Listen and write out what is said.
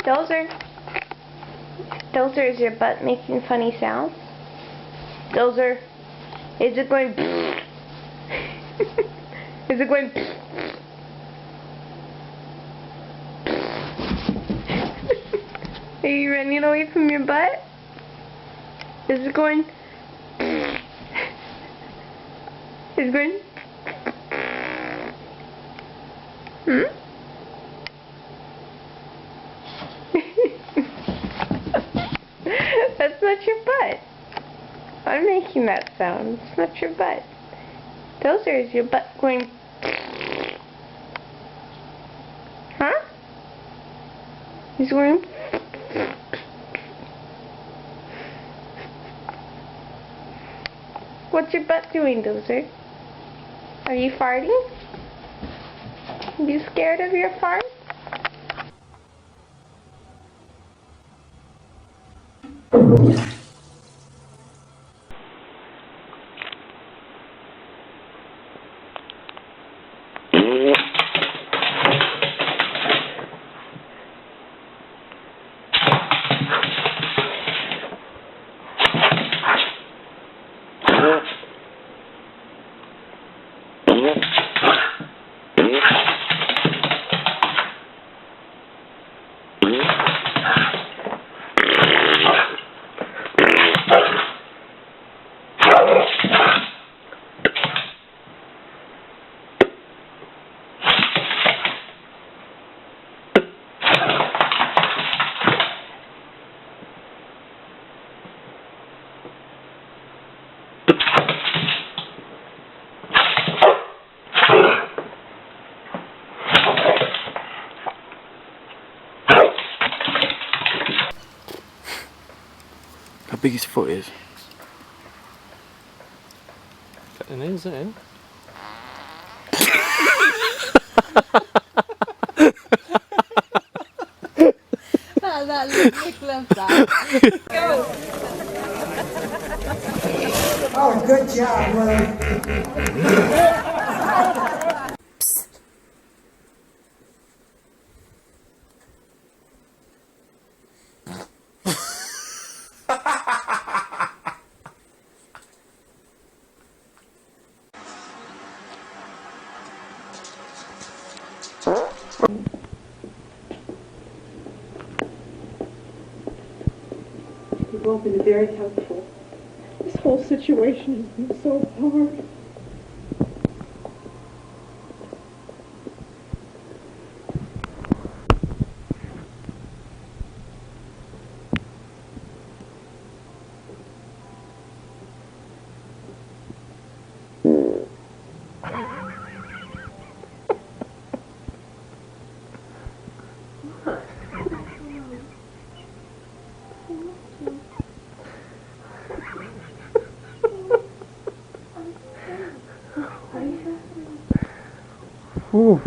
Dozer. Dozer, is your butt making funny sounds? Dozer, is it going? Is it going? Are you running away from your butt? Is it going? Is it going? Hmm? That's not your butt. I'm making that sound. It's not your butt. Dozer, is your butt going? Huh? He's going? What's your butt doing, Dozer? Are you farting? Are you scared of your fart? How big his foot is? Getting in, isn't it? that looks love that. Go! Oh, good job, Willie. You've all been very helpful. This whole situation has been so hard. Ooh.